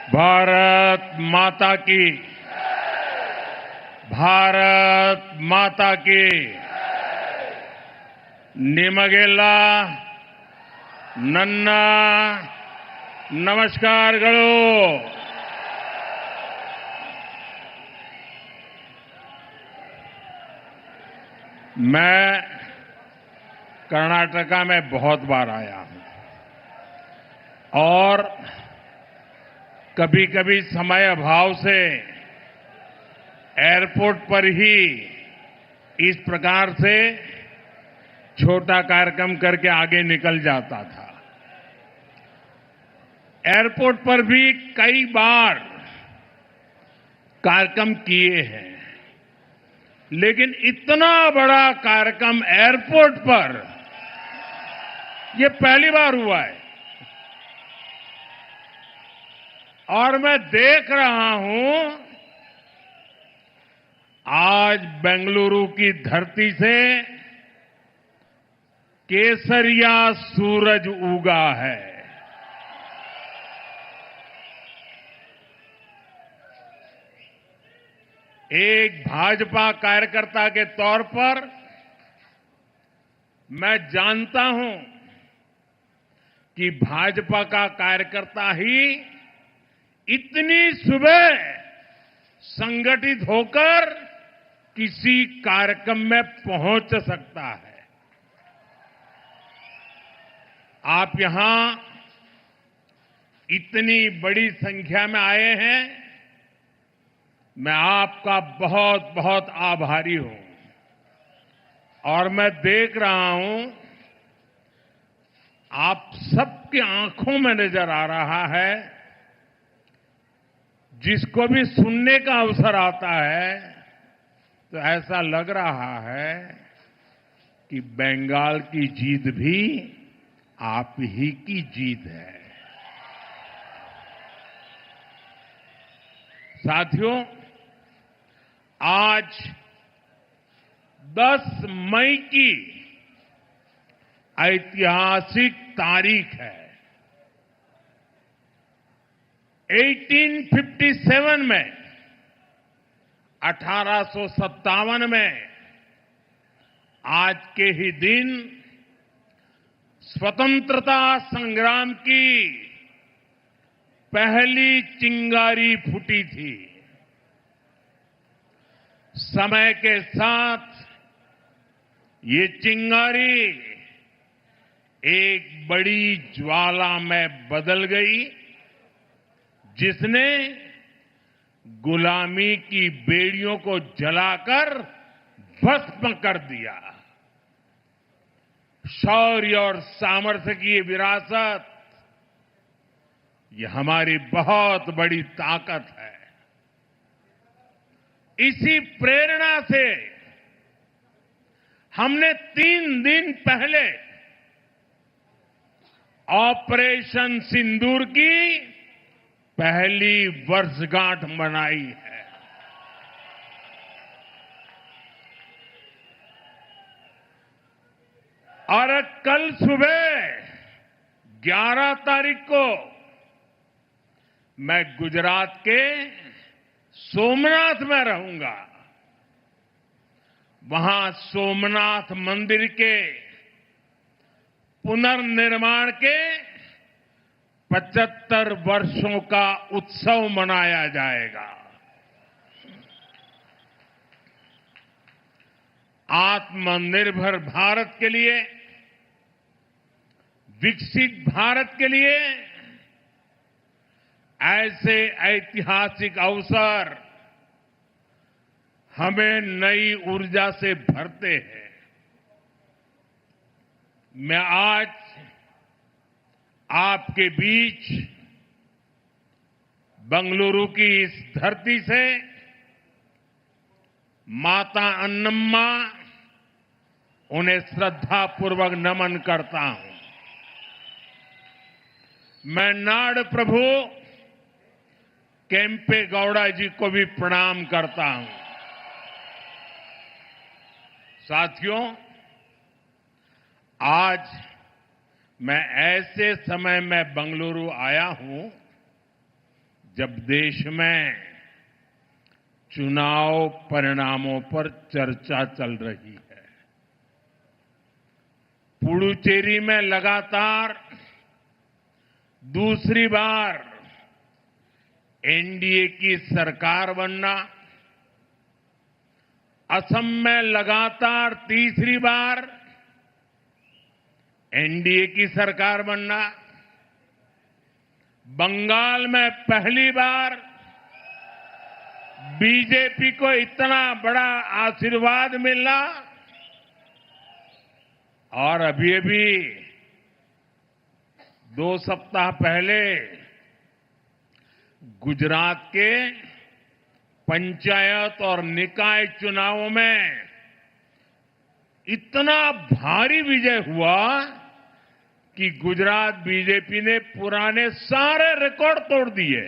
भारत माता की। भारत माता की। ನಿಮಗೆಲ್ಲ ನನ್ನ ನಮಸ್ಕಾರಗಳು। मैं कर्नाटका में बहुत बार आया हूं और कभी-कभी समय अभाव से एयरपोर्ट पर ही इस प्रकार से छोटा कार्यक्रम करके आगे निकल जाता था। एयरपोर्ट पर भी कई बार कार्यक्रम किए हैं, लेकिन इतना बड़ा कार्यक्रम एयरपोर्ट पर ये पहली बार हुआ है। और मैं देख रहा हूं आज बेंगलुरु की धरती से केसरिया सूरज उगा है। एक भाजपा कार्यकर्ता के तौर पर मैं जानता हूं कि भाजपा का कार्यकर्ता ही इतनी सुबह संगठित होकर किसी कार्यक्रम में पहुंच सकता है। आप यहां इतनी बड़ी संख्या में आए हैं, मैं आपका बहुत बहुत आभारी हूं। और मैं देख रहा हूं आप सबकी आंखों में नजर आ रहा है, जिसको भी सुनने का अवसर आता है तो ऐसा लग रहा है कि बंगाल की जीत भी आप ही की जीत है। साथियों, आज 10 मई की ऐतिहासिक तारीख है। 1857 में 1857 में आज के ही दिन स्वतंत्रता संग्राम की पहली चिंगारी फूटी थी। समय के साथ ये चिंगारी एक बड़ी ज्वाला में बदल गई, जिसने गुलामी की बेड़ियों को जलाकर भस्म कर दिया। शौर्य और सामर्थ्य की ये विरासत, ये हमारी बहुत बड़ी ताकत है। इसी प्रेरणा से हमने 3 दिन पहले ऑपरेशन सिंदूर की पहली वर्षगांठ मनाई है। और कल सुबह 11 तारीख को मैं गुजरात के सोमनाथ में रहूंगा। वहां सोमनाथ मंदिर के पुनर्निर्माण के 75 वर्षों का उत्सव मनाया जाएगा। आत्मनिर्भर भारत के लिए, विकसित भारत के लिए ऐसे ऐतिहासिक अवसर हमें नई ऊर्जा से भरते हैं। मैं आज आपके बीच बेंगलुरु की इस धरती से माता अन्नम्मा, उन्हें श्रद्धापूर्वक नमन करता हूं। मैं नाड़ प्रभु केम्पे गौड़ा जी को भी प्रणाम करता हूं। साथियों, आज मैं ऐसे समय में बेंगलुरु आया हूं जब देश में चुनाव परिणामों पर चर्चा चल रही है, पुडुचेरी में लगातार दूसरी बार एनडीए की सरकार बनना, असम में लगातार तीसरी बार एनडीए की सरकार बनना, बंगाल में पहली बार बीजेपी को इतना बड़ा आशीर्वाद मिलना और अभी 2 सप्ताह पहले गुजरात के पंचायत और निकाय चुनावों में इतना भारी विजय हुआ कि गुजरात बीजेपी ने पुराने सारे रिकॉर्ड तोड़ दिए।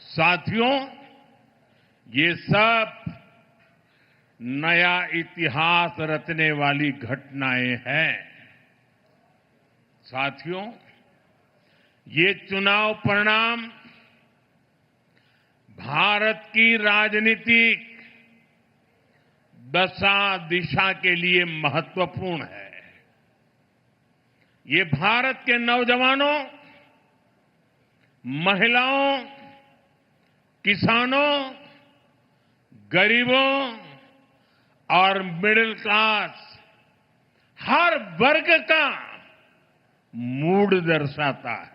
साथियों, ये सब नया इतिहास रचने वाली घटनाएं हैं। साथियों, ये चुनाव परिणाम भारत की राजनीतिक दशा दिशा के लिए महत्वपूर्ण है। ये भारत के नौजवानों, महिलाओं, किसानों, गरीबों और मिडिल क्लास हर वर्ग का मूड दर्शाता है।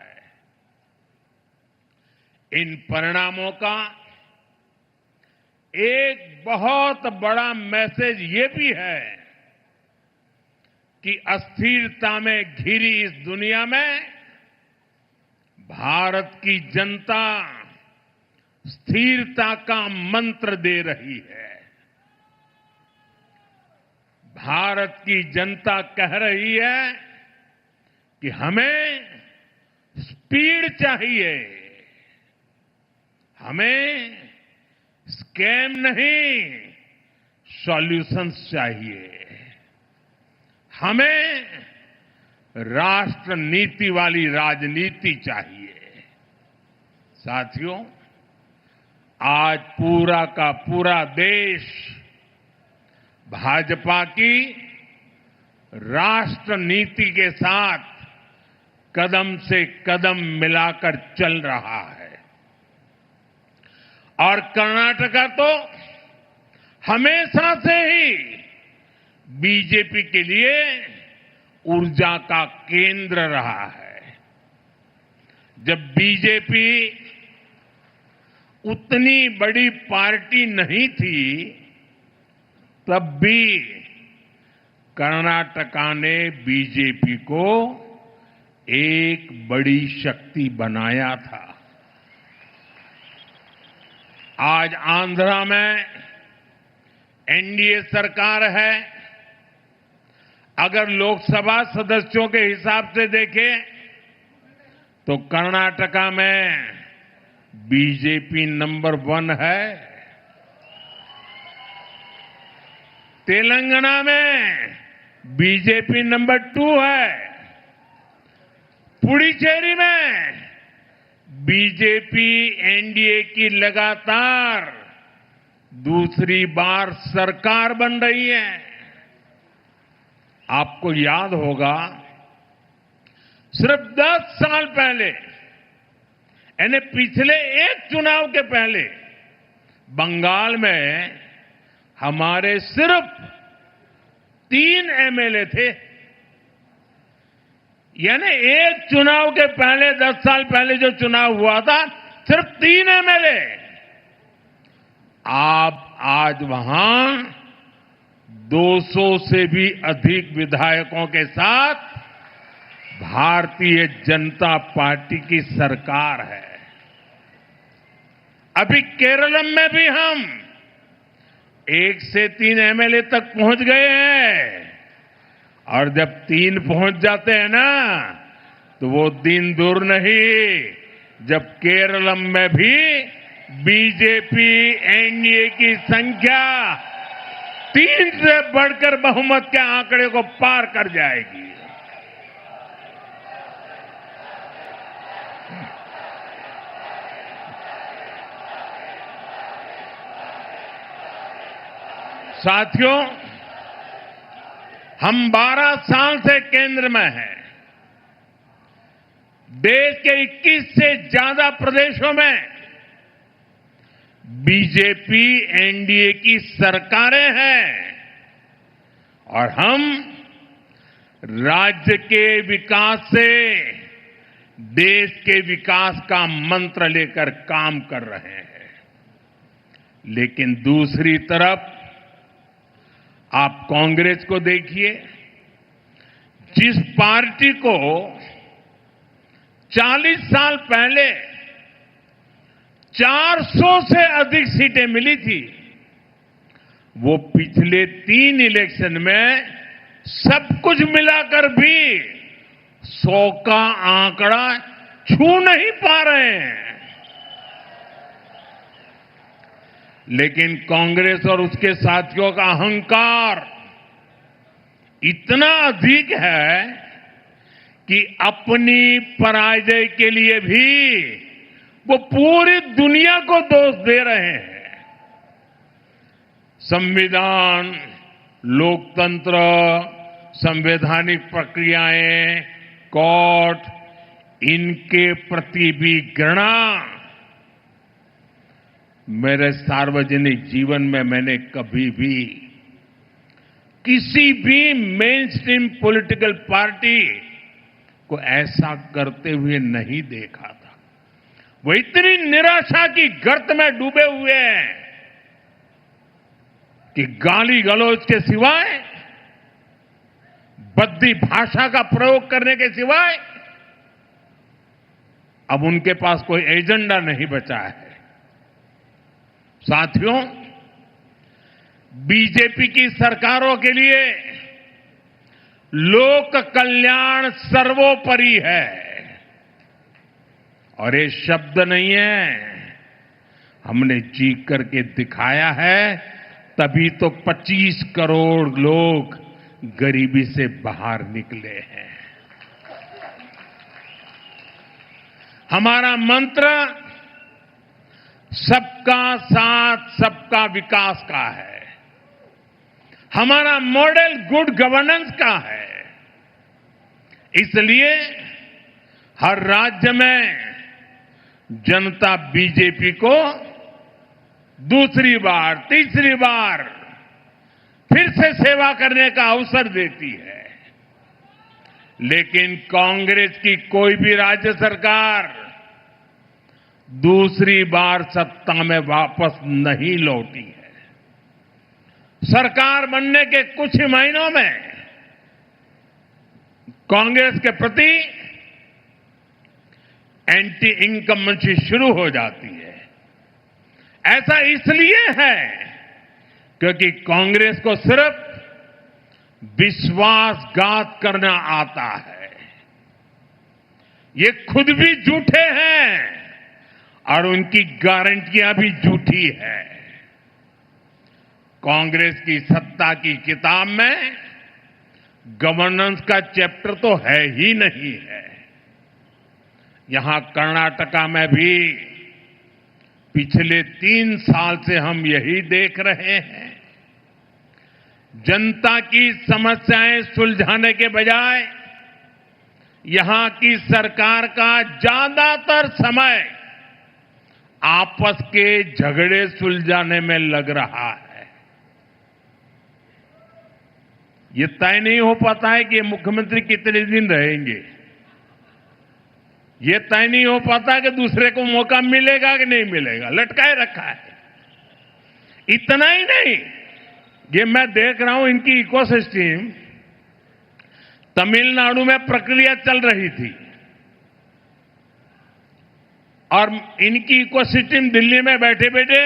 इन परिणामों का एक बहुत बड़ा मैसेज ये भी है कि अस्थिरता में घिरी इस दुनिया में भारत की जनता स्थिरता का मंत्र दे रही है। भारत की जनता कह रही है कि हमें स्पीड चाहिए, हमें स्कैम नहीं, सॉल्यूशंस चाहिए, हमें राष्ट्र नीति वाली राजनीति चाहिए। साथियों, आज पूरा का पूरा देश भाजपा की राष्ट्र नीति के साथ कदम से कदम मिलाकर चल रहा है और कर्नाटका तो हमेशा से ही बीजेपी के लिए ऊर्जा का केंद्र रहा है। जब बीजेपी उतनी बड़ी पार्टी नहीं थी, तब भी कर्नाटका ने बीजेपी को एक बड़ी शक्ति बनाया था। आज आंध्रा में एनडीए सरकार है। अगर लोकसभा सदस्यों के हिसाब से देखें तो कर्नाटका में बीजेपी नंबर 1 है। तेलंगाना में बीजेपी नंबर 2 है। पुडुचेरी में बीजेपी एनडीए की लगातार दूसरी बार सरकार बन रही है। आपको याद होगा, सिर्फ 10 साल पहले, यानी पिछले एक चुनाव के पहले, बंगाल में हमारे सिर्फ 3 एमएलए थे। यानी एक चुनाव के पहले, 10 साल पहले जो चुनाव हुआ था, सिर्फ 3 एमएलए। आप आज वहां 200 से भी अधिक विधायकों के साथ भारतीय जनता पार्टी की सरकार है। अभी केरलम में भी हम 1 से 3 एमएलए तक पहुंच गए हैं और जब 3 पहुंच जाते हैं ना, तो वो दिन दूर नहीं जब केरलम में भी बीजेपी एनडीए की संख्या 3 से बढ़कर बहुमत के आंकड़े को पार कर जाएगी। साथियों, हम 12 साल से केंद्र में हैं। देश के 21 से ज्यादा प्रदेशों में बीजेपी एनडीए की सरकारें हैं और हम राज्य के विकास से देश के विकास का मंत्र लेकर काम कर रहे हैं। लेकिन दूसरी तरफ आप कांग्रेस को देखिए, जिस पार्टी को 40 साल पहले 400 से अधिक सीटें मिली थी, वो पिछले 3 इलेक्शन में सब कुछ मिलाकर भी 100 का आंकड़ा छू नहीं पा रहे हैं। लेकिन कांग्रेस और उसके साथियों का अहंकार इतना अधिक है कि अपनी पराजय के लिए भी वो पूरी दुनिया को दोष दे रहे हैं। संविधान, लोकतंत्र, संवैधानिक प्रक्रियाएं, कोर्ट, इनके प्रति भी घृणा मेरे सार्वजनिक जीवन में मैंने कभी भी किसी भी मेन स्ट्रीम पॉलिटिकल पार्टी को ऐसा करते हुए नहीं देखा था। वो इतनी निराशा की गर्त में डूबे हुए हैं कि गाली गलौज के सिवाय, बद्दी भाषा का प्रयोग करने के सिवाय अब उनके पास कोई एजेंडा नहीं बचा है। साथियों, बीजेपी की सरकारों के लिए लोक कल्याण सर्वोपरि है और ये शब्द नहीं है, हमने जी करके दिखाया है। तभी तो 25 करोड़ लोग गरीबी से बाहर निकले हैं। हमारा मंत्र सबका साथ, सबका विकास का है। हमारा मॉडल गुड गवर्नेंस का है। इसलिए हर राज्य में जनता बीजेपी को दूसरी बार, तीसरी बार फिर से सेवा करने का अवसर देती है। लेकिन कांग्रेस की कोई भी राज्य सरकार दूसरी बार सत्ता में वापस नहीं लौटी है। सरकार बनने के कुछ ही महीनों में कांग्रेस के प्रति एंटी इनकम्बेंसी शुरू हो जाती है। ऐसा इसलिए है क्योंकि कांग्रेस को सिर्फ विश्वासघात करना आता है। ये खुद भी झूठे हैं और उनकी गारंटियां भी झूठी है। कांग्रेस की सत्ता की किताब में गवर्नेंस का चैप्टर तो है ही नहीं है। यहां कर्नाटका में भी पिछले 3 साल से हम यही देख रहे हैं। जनता की समस्याएं सुलझाने के बजाय यहां की सरकार का ज्यादातर समय आपस के झगड़े सुलझाने में लग रहा है। ये तय नहीं हो पाता है कि ये मुख्यमंत्री कितने दिन रहेंगे। ये तय नहीं हो पाता कि दूसरे को मौका मिलेगा कि नहीं मिलेगा, लटकाए रखा है। इतना ही नहीं, ये मैं देख रहा हूं इनकी इकोसिस्टम, तमिलनाडु में प्रक्रिया चल रही थी और इनकी इकोसिस्टम दिल्ली में बैठे बैठे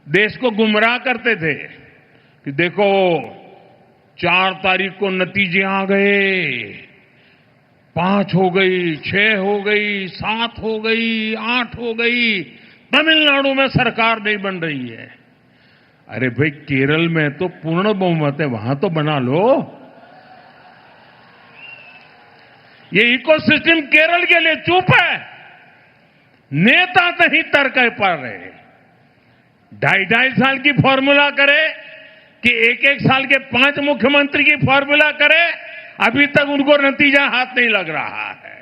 देश को गुमराह करते थे कि देखो 4 तारीख को नतीजे आ गए, 5 हो गई, 6 हो गई, 7 हो गई, 8 हो गई, तमिलनाडु में सरकार नहीं बन रही है। अरे भाई, केरल में तो पूर्ण बहुमत है, वहां तो बना लो। ये इकोसिस्टम केरल के लिए चुप है। नेता नहीं तर्क पड़ रहे। 2.5 साल की फॉर्मूला करे कि 1-1 साल के 5 मुख्यमंत्री की फॉर्मूला करे, अभी तक उनको नतीजा हाथ नहीं लग रहा है।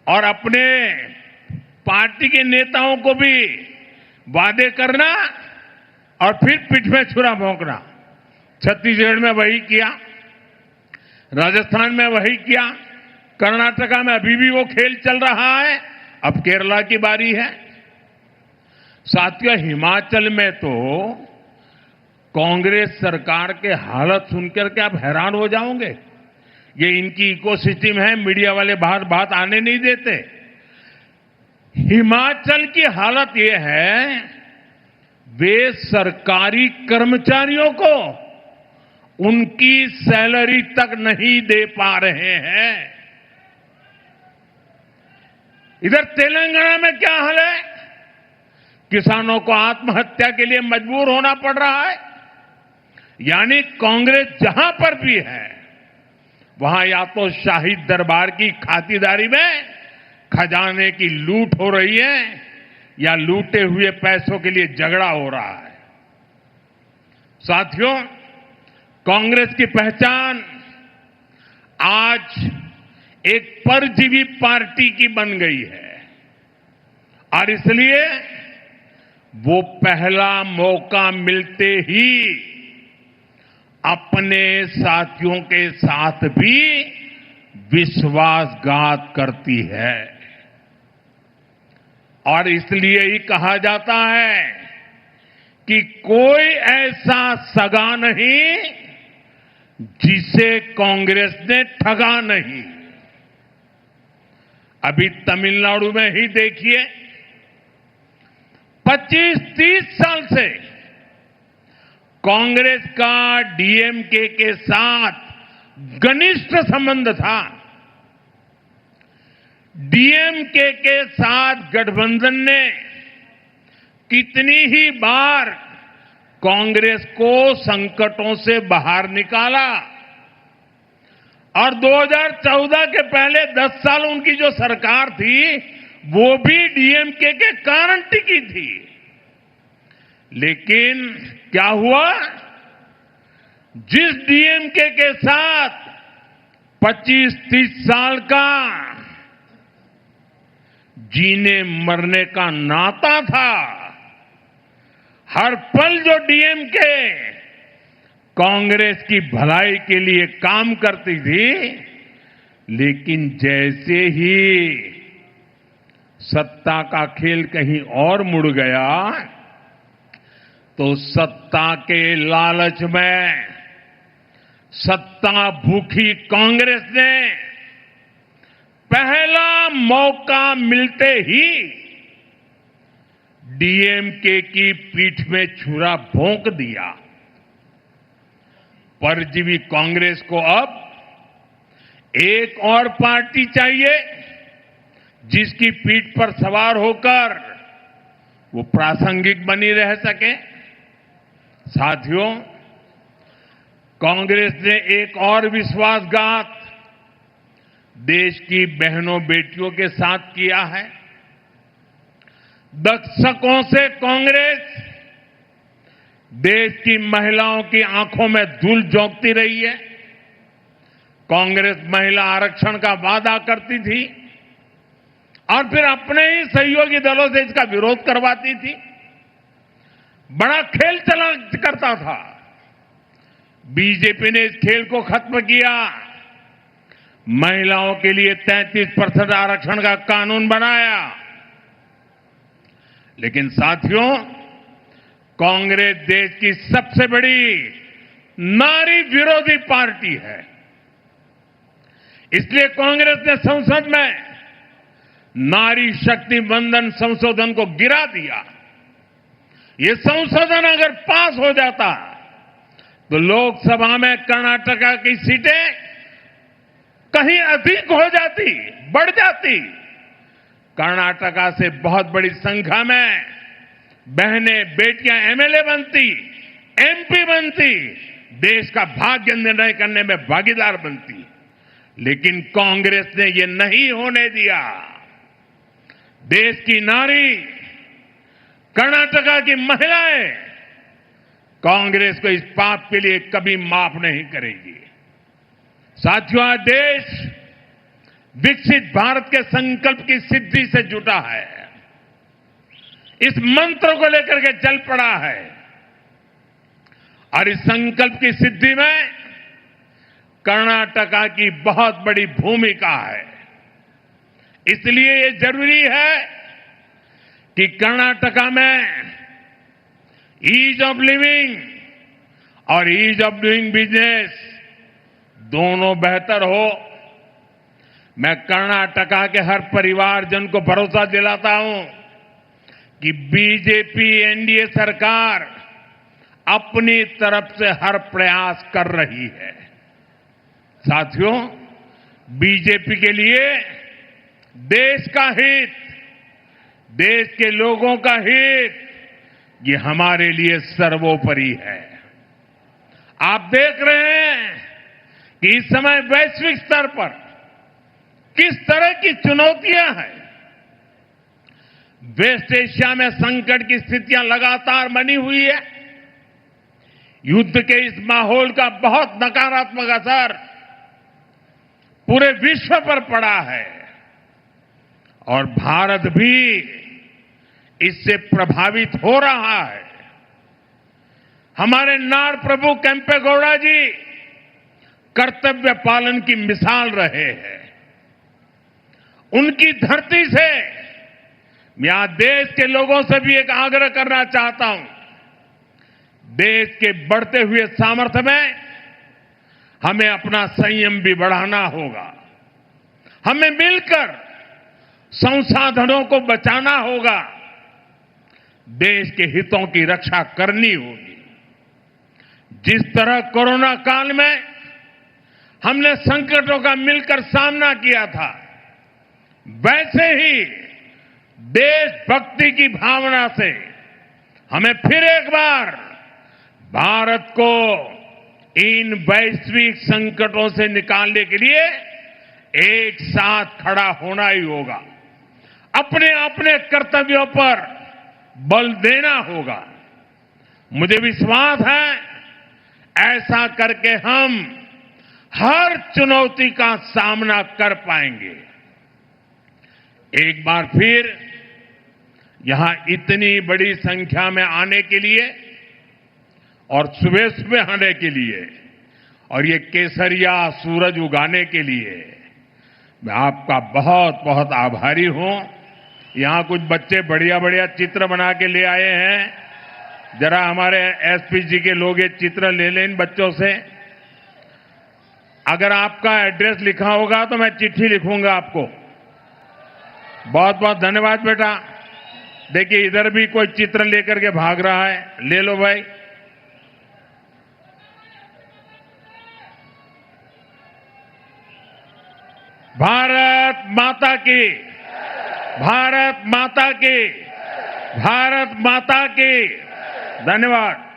और अपने पार्टी के नेताओं को भी वादे करना और फिर पीठ में छुरा भोंकना। छत्तीसगढ़ में वही किया, राजस्थान में वही किया, कर्नाटका में अभी भी वो खेल चल रहा है। अब केरला की बारी है। साथियों, हिमाचल में तो कांग्रेस सरकार के हालत सुनकर के आप हैरान हो जाओगे। ये इनकी इकोसिस्टम है, मीडिया वाले बाहर बात आने नहीं देते। हिमाचल की हालत ये है, वे सरकारी कर्मचारियों को उनकी सैलरी तक नहीं दे पा रहे हैं। इधर तेलंगाना में क्या हाल है? किसानों को आत्महत्या के लिए मजबूर होना पड़ रहा है। यानी कांग्रेस जहां पर भी है, वहां या तो शाही दरबार की खातिरदारी में खजाने की लूट हो रही है, या लूटे हुए पैसों के लिए झगड़ा हो रहा है। साथियों, कांग्रेस की पहचान आज एक परजीवी पार्टी की बन गई है, और इसलिए वो पहला मौका मिलते ही अपने साथियों के साथ भी विश्वासघात करती है। और इसलिए ही कहा जाता है कि कोई ऐसा सगा नहीं जिसे कांग्रेस ने ठगा नहीं। अभी तमिलनाडु में ही देखिए, 25-30 साल से कांग्रेस का डीएमके के साथ घनिष्ठ संबंध था। डीएमके के साथ गठबंधन ने कितनी ही बार कांग्रेस को संकटों से बाहर निकाला, और 2014 के पहले 10 साल उनकी जो सरकार थी, वो भी डीएमके के कारण टिकी थी। लेकिन क्या हुआ? जिस डीएमके के साथ 25-30 साल का जीने मरने का नाता था, हर पल जो डीएमके कांग्रेस की भलाई के लिए काम करती थी, लेकिन जैसे ही सत्ता का खेल कहीं और मुड़ गया, तो सत्ता के लालच में सत्ता भूखी कांग्रेस ने पहला मौका मिलते ही डीएमके की पीठ में छुरा भोंक दिया। परजीवी कांग्रेस को अब एक और पार्टी चाहिए जिसकी पीठ पर सवार होकर वो प्रासंगिक बनी रह सके। साथियों, कांग्रेस ने एक और विश्वासघात देश की बहनों बेटियों के साथ किया है। दशकों से कांग्रेस देश की महिलाओं की आंखों में धूल झोंकती रही है। कांग्रेस महिला आरक्षण का वादा करती थी और फिर अपने ही सहयोगी दलों से इसका विरोध करवाती थी। बड़ा खेल चला करता था। बीजेपी ने इस खेल को खत्म किया। महिलाओं के लिए 33% आरक्षण का कानून बनाया। लेकिन साथियों, कांग्रेस देश की सबसे बड़ी नारी विरोधी पार्टी है। इसलिए कांग्रेस ने संसद में नारी शक्ति वंदन संशोधन को गिरा दिया। ये संशोधन अगर पास हो जाता तो लोकसभा में कर्नाटका की सीटें कहीं अधिक हो जाती, बढ़ जाती। कर्नाटका से बहुत बड़ी संख्या में बहनें बेटियां एमएलए बनती, एमपी बनती, देश का भाग्य निर्णय करने में भागीदार बनती। लेकिन कांग्रेस ने ये नहीं होने दिया। देश की नारी, कर्नाटका की महिलाएं कांग्रेस को इस पाप के लिए कभी माफ नहीं करेगी। साथियों, आज देश विकसित भारत के संकल्प की सिद्धि से जुटा है। इस मंत्र को लेकर के चल पड़ा है और इस संकल्प की सिद्धि में कर्नाटका की बहुत बड़ी भूमिका है। इसलिए ये जरूरी है कि कर्नाटका में ईज ऑफ लिविंग और ईज ऑफ डूइंग बिजनेस दोनों बेहतर हो। मैं कर्नाटका के हर परिवारजन को भरोसा दिलाता हूं कि बीजेपी एनडीए सरकार अपनी तरफ से हर प्रयास कर रही है। साथियों, बीजेपी के लिए देश का हित, देश के लोगों का हित, ये हमारे लिए सर्वोपरि है। आप देख रहे हैं कि इस समय वैश्विक स्तर पर किस तरह की चुनौतियां हैं। वेस्ट एशिया में संकट की स्थितियां लगातार बनी हुई है। युद्ध के इस माहौल का बहुत नकारात्मक असर पूरे विश्व पर पड़ा है और भारत भी इससे प्रभावित हो रहा है। हमारे नार प्रभु केम्पेगौड़ा जी कर्तव्य पालन की मिसाल रहे हैं। उनकी धरती से मैं आज देश के लोगों से भी एक आग्रह करना चाहता हूं। देश के बढ़ते हुए सामर्थ्य में हमें अपना संयम भी बढ़ाना होगा। हमें मिलकर संसाधनों को बचाना होगा। देश के हितों की रक्षा करनी होगी। जिस तरह कोरोना काल में हमने संकटों का मिलकर सामना किया था, वैसे ही देशभक्ति की भावना से हमें फिर एक बार भारत को इन वैश्विक संकटों से निकालने के लिए एक साथ खड़ा होना ही होगा। अपने अपने कर्तव्यों पर बल देना होगा। मुझे विश्वास है ऐसा करके हम हर चुनौती का सामना कर पाएंगे। एक बार फिर यहां इतनी बड़ी संख्या में आने के लिए और सुबह सुबह आने के लिए और ये केसरिया सूरज उगाने के लिए मैं आपका बहुत बहुत आभारी हूं। यहां कुछ बच्चे बढ़िया बढ़िया चित्र बना के ले आए हैं। जरा हमारे एसपी जी के लोग ये चित्र ले लें इन बच्चों से। अगर आपका एड्रेस लिखा होगा तो मैं चिट्ठी लिखूंगा आपको। बहुत बहुत धन्यवाद बेटा। देखिए इधर भी कोई चित्र लेकर के भाग रहा है, ले लो भाई। भारत माता की, भारत माता की, भारत माता की। धन्यवाद।